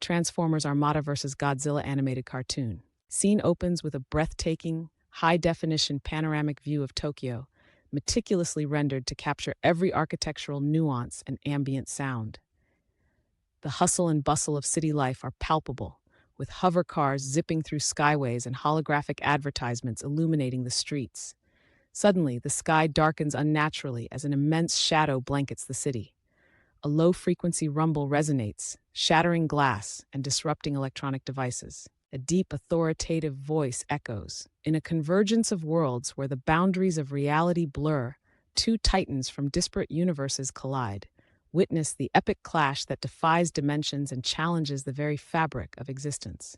Transformers Armada vs. Godzilla animated cartoon. Scene opens with a breathtaking, high-definition panoramic view of Tokyo, meticulously rendered to capture every architectural nuance and ambient sound. The hustle and bustle of city life are palpable, with hover cars zipping through skyways and holographic advertisements illuminating the streets. Suddenly, the sky darkens unnaturally as an immense shadow blankets the city. A low-frequency rumble resonates, shattering glass and disrupting electronic devices. A deep, authoritative voice echoes. In a convergence of worlds where the boundaries of reality blur, two titans from disparate universes collide. Witness the epic clash that defies dimensions and challenges the very fabric of existence.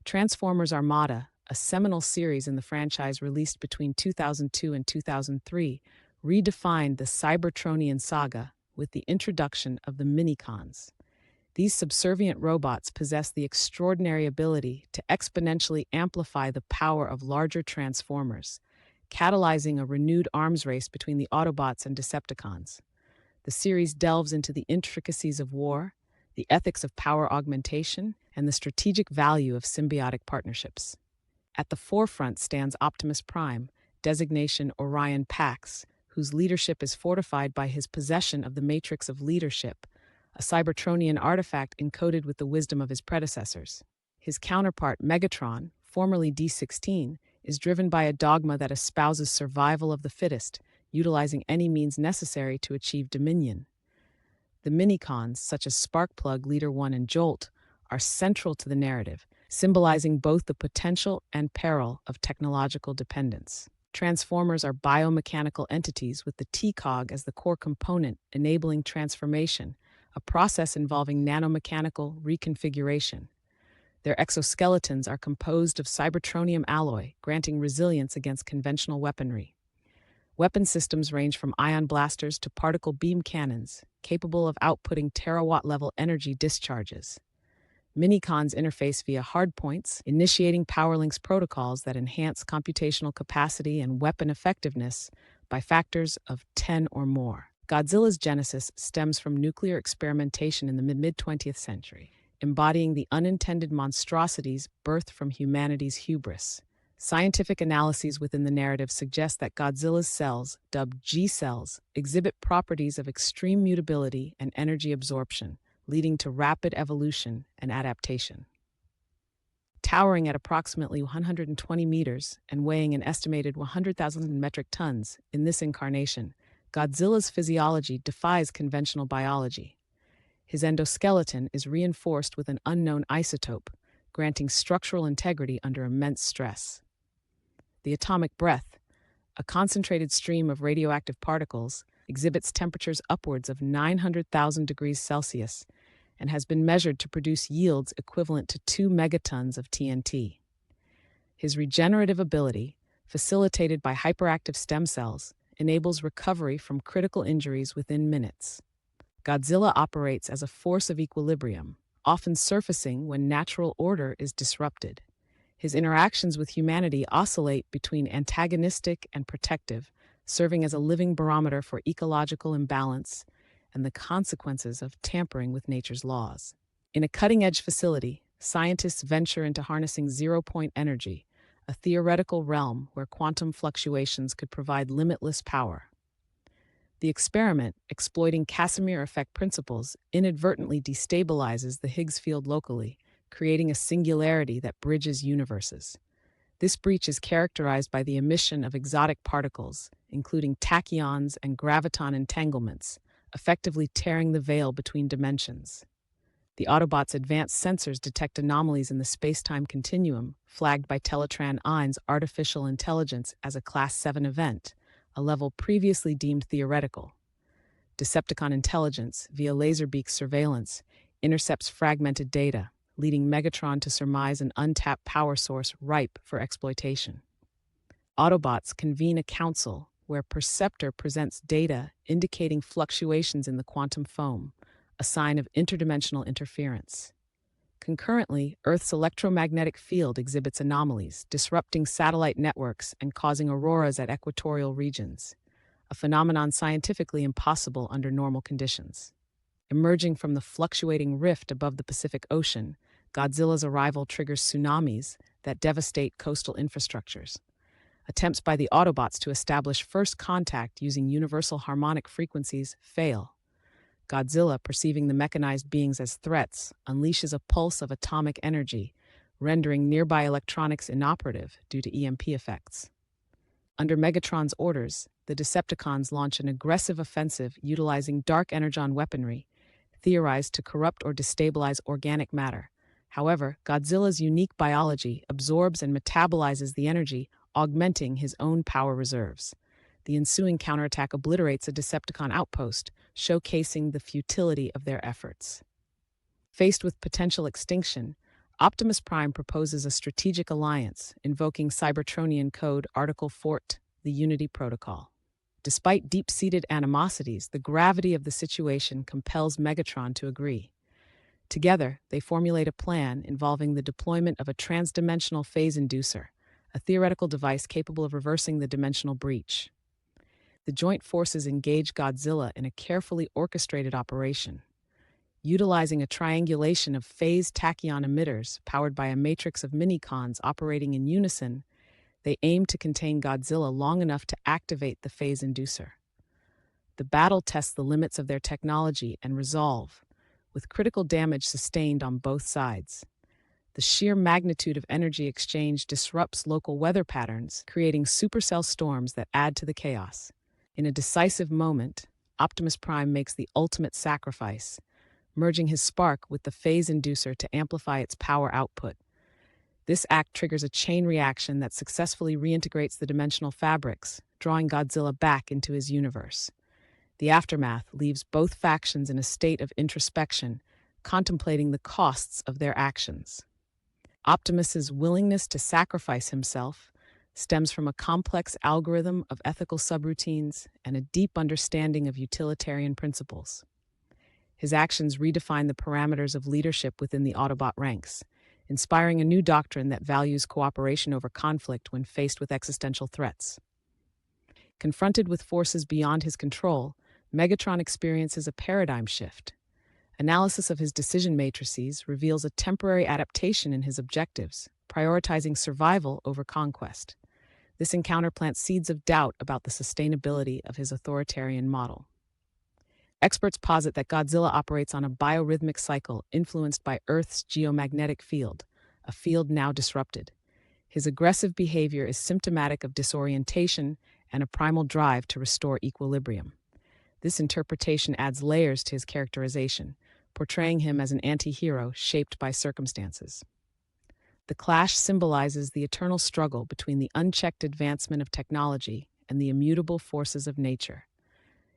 Transformers Armada, a seminal series in the franchise released between 2002 and 2003, redefined the Cybertronian saga with the introduction of the Minicons. These subservient robots possess the extraordinary ability to exponentially amplify the power of larger Transformers, catalyzing a renewed arms race between the Autobots and Decepticons. The series delves into the intricacies of war, the ethics of power augmentation, and the strategic value of symbiotic partnerships. At the forefront stands Optimus Prime, designation Orion Pax, whose leadership is fortified by his possession of the Matrix of Leadership, a Cybertronian artifact encoded with the wisdom of his predecessors. His counterpart, Megatron, formerly D-16, is driven by a dogma that espouses survival of the fittest, utilizing any means necessary to achieve dominion. The Minicons, such as Sparkplug, Leader 1, and Jolt, are central to the narrative, symbolizing both the potential and peril of technological dependence. Transformers are biomechanical entities with the T-cog as the core component, enabling transformation, a process involving nanomechanical reconfiguration. Their exoskeletons are composed of cybertronium alloy, granting resilience against conventional weaponry. Weapon systems range from ion blasters to particle beam cannons, capable of outputting terawatt-level energy discharges. Minicons interface via hardpoints, initiating powerlinks protocols that enhance computational capacity and weapon effectiveness by factors of 10 or more. Godzilla's genesis stems from nuclear experimentation in the mid-20th century, embodying the unintended monstrosities birthed from humanity's hubris. Scientific analyses within the narrative suggest that Godzilla's cells, dubbed G-cells, exhibit properties of extreme mutability and energy absorption, leading to rapid evolution and adaptation. Towering at approximately 120 meters and weighing an estimated 100,000 metric tons in this incarnation, Godzilla's physiology defies conventional biology. His endoskeleton is reinforced with an unknown isotope, granting structural integrity under immense stress. The atomic breath, a concentrated stream of radioactive particles, exhibits temperatures upwards of 900,000 degrees Celsius and has been measured to produce yields equivalent to 2 megatons of TNT. His regenerative ability, facilitated by hyperactive stem cells, enables recovery from critical injuries within minutes. Godzilla operates as a force of equilibrium, often surfacing when natural order is disrupted. His interactions with humanity oscillate between antagonistic and protective, serving as a living barometer for ecological imbalance and the consequences of tampering with nature's laws. In a cutting-edge facility, scientists venture into harnessing zero-point energy, a theoretical realm where quantum fluctuations could provide limitless power. The experiment, exploiting Casimir effect principles, inadvertently destabilizes the Higgs field locally, creating a singularity that bridges universes. This breach is characterized by the emission of exotic particles, including tachyons and graviton entanglements, effectively tearing the veil between dimensions. The Autobots' advanced sensors detect anomalies in the space-time continuum, flagged by Teletran Ein's artificial intelligence as a Class 7 event, a level previously deemed theoretical. Decepticon intelligence, via Laserbeak surveillance, intercepts fragmented data, leading Megatron to surmise an untapped power source ripe for exploitation. Autobots convene a council where Perceptor presents data indicating fluctuations in the quantum foam, a sign of interdimensional interference. Concurrently, Earth's electromagnetic field exhibits anomalies, disrupting satellite networks and causing auroras at equatorial regions, a phenomenon scientifically impossible under normal conditions. Emerging from the fluctuating rift above the Pacific Ocean, Godzilla's arrival triggers tsunamis that devastate coastal infrastructures. Attempts by the Autobots to establish first contact using universal harmonic frequencies fail. Godzilla, perceiving the mechanized beings as threats, unleashes a pulse of atomic energy, rendering nearby electronics inoperative due to EMP effects. Under Megatron's orders, the Decepticons launch an aggressive offensive utilizing dark energon weaponry, theorized to corrupt or destabilize organic matter. However, Godzilla's unique biology absorbs and metabolizes the energy, augmenting his own power reserves. The ensuing counterattack obliterates a Decepticon outpost, showcasing the futility of their efforts. Faced with potential extinction, Optimus Prime proposes a strategic alliance, invoking Cybertronian Code Article 4, the Unity Protocol. Despite deep-seated animosities, the gravity of the situation compels Megatron to agree. Together, they formulate a plan involving the deployment of a transdimensional phase inducer, a theoretical device capable of reversing the dimensional breach. The joint forces engage Godzilla in a carefully orchestrated operation. Utilizing a triangulation of phase tachyon emitters powered by a matrix of minicons operating in unison, they aim to contain Godzilla long enough to activate the phase inducer. The battle tests the limits of their technology and resolve, with critical damage sustained on both sides. The sheer magnitude of energy exchange disrupts local weather patterns, creating supercell storms that add to the chaos. In a decisive moment, Optimus Prime makes the ultimate sacrifice, merging his spark with the phase inducer to amplify its power output. This act triggers a chain reaction that successfully reintegrates the dimensional fabrics, drawing Godzilla back into his universe. The aftermath leaves both factions in a state of introspection, contemplating the costs of their actions. Optimus's willingness to sacrifice himself stems from a complex algorithm of ethical subroutines and a deep understanding of utilitarian principles. His actions redefine the parameters of leadership within the Autobot ranks, inspiring a new doctrine that values cooperation over conflict when faced with existential threats. Confronted with forces beyond his control, Megatron experiences a paradigm shift. Analysis of his decision matrices reveals a temporary adaptation in his objectives, prioritizing survival over conquest. This encounter plants seeds of doubt about the sustainability of his authoritarian model. Experts posit that Godzilla operates on a biorhythmic cycle influenced by Earth's geomagnetic field, a field now disrupted. His aggressive behavior is symptomatic of disorientation and a primal drive to restore equilibrium. This interpretation adds layers to his characterization, portraying him as an anti-hero shaped by circumstances. The clash symbolizes the eternal struggle between the unchecked advancement of technology and the immutable forces of nature.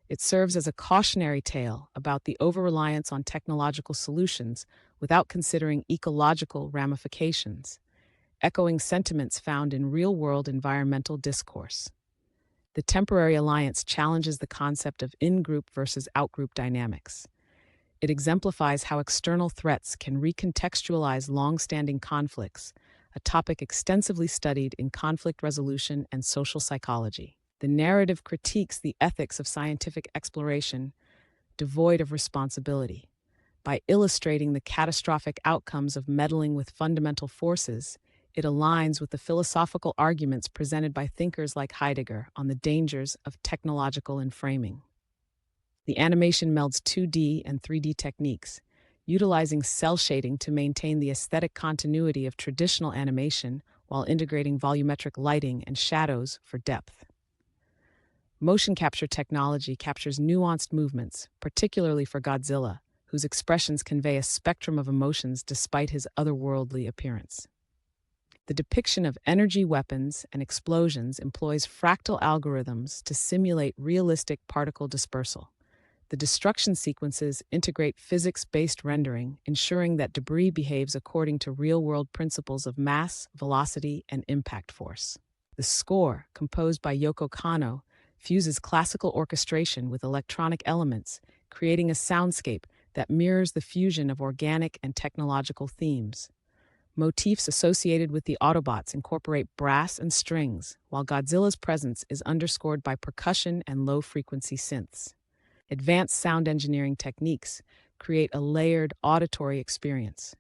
It serves as a cautionary tale about the over-reliance on technological solutions without considering ecological ramifications, echoing sentiments found in real-world environmental discourse. The temporary alliance challenges the concept of in-group versus out-group dynamics. It exemplifies how external threats can recontextualize long-standing conflicts, a topic extensively studied in conflict resolution and social psychology. The narrative critiques the ethics of scientific exploration, devoid of responsibility. By illustrating the catastrophic outcomes of meddling with fundamental forces, it aligns with the philosophical arguments presented by thinkers like Heidegger on the dangers of technological enframing. The animation melds 2D and 3D techniques, utilizing cell shading to maintain the aesthetic continuity of traditional animation while integrating volumetric lighting and shadows for depth. Motion capture technology captures nuanced movements, particularly for Godzilla, whose expressions convey a spectrum of emotions despite his otherworldly appearance. The depiction of energy weapons and explosions employs fractal algorithms to simulate realistic particle dispersal. The destruction sequences integrate physics-based rendering, ensuring that debris behaves according to real-world principles of mass, velocity, and impact force. The score, composed by Yoko Kanno, fuses classical orchestration with electronic elements, creating a soundscape that mirrors the fusion of organic and technological themes. Motifs associated with the Autobots incorporate brass and strings, while Godzilla's presence is underscored by percussion and low-frequency synths. Advanced sound engineering techniques create a layered auditory experience.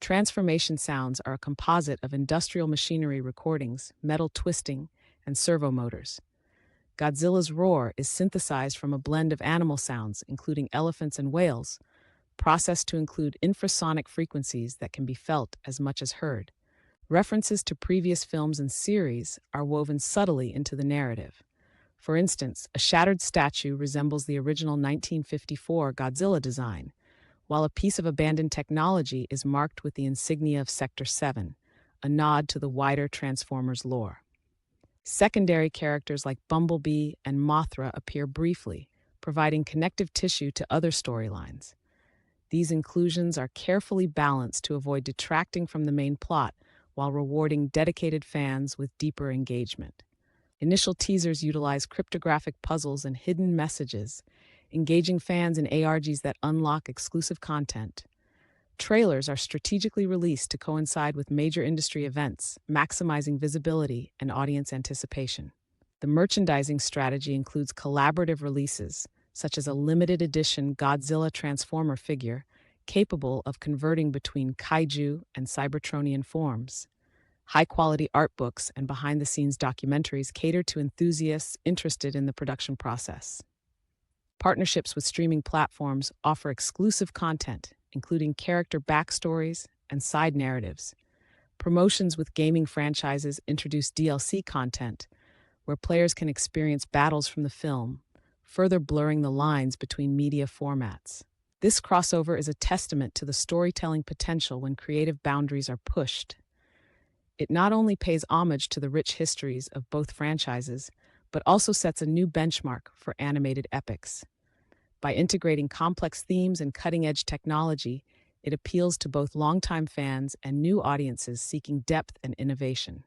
Transformation sounds are a composite of industrial machinery recordings, metal twisting, and servo motors. Godzilla's roar is synthesized from a blend of animal sounds, including elephants and whales, processed to include infrasonic frequencies that can be felt as much as heard. References to previous films and series are woven subtly into the narrative. For instance, a shattered statue resembles the original 1954 Godzilla design, while a piece of abandoned technology is marked with the insignia of Sector 7, a nod to the wider Transformers lore. Secondary characters like Bumblebee and Mothra appear briefly, providing connective tissue to other storylines. These inclusions are carefully balanced to avoid detracting from the main plot while rewarding dedicated fans with deeper engagement. Initial teasers utilize cryptographic puzzles and hidden messages, engaging fans in ARGs that unlock exclusive content. Trailers are strategically released to coincide with major industry events, maximizing visibility and audience anticipation. The merchandising strategy includes collaborative releases, such as a limited edition Godzilla Transformer figure, capable of converting between kaiju and Cybertronian forms. High-quality art books and behind-the-scenes documentaries cater to enthusiasts interested in the production process. Partnerships with streaming platforms offer exclusive content, including character backstories and side narratives. Promotions with gaming franchises introduce DLC content, where players can experience battles from the film, further blurring the lines between media formats. This crossover is a testament to the storytelling potential when creative boundaries are pushed. It not only pays homage to the rich histories of both franchises, but also sets a new benchmark for animated epics. By integrating complex themes and cutting-edge technology, it appeals to both longtime fans and new audiences seeking depth and innovation.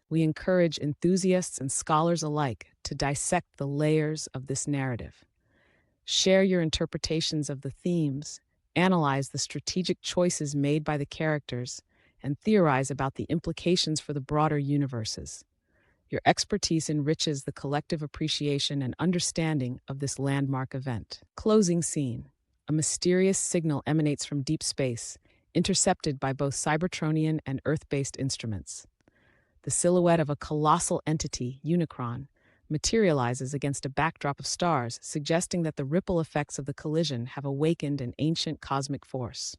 We encourage enthusiasts and scholars alike to dissect the layers of this narrative. Share your interpretations of the themes, analyze the strategic choices made by the characters, and theorize about the implications for the broader universes. Your expertise enriches the collective appreciation and understanding of this landmark event. Closing scene. A mysterious signal emanates from deep space, intercepted by both Cybertronian and Earth-based instruments. The silhouette of a colossal entity, Unicron, materializes against a backdrop of stars, suggesting that the ripple effects of the collision have awakened an ancient cosmic force.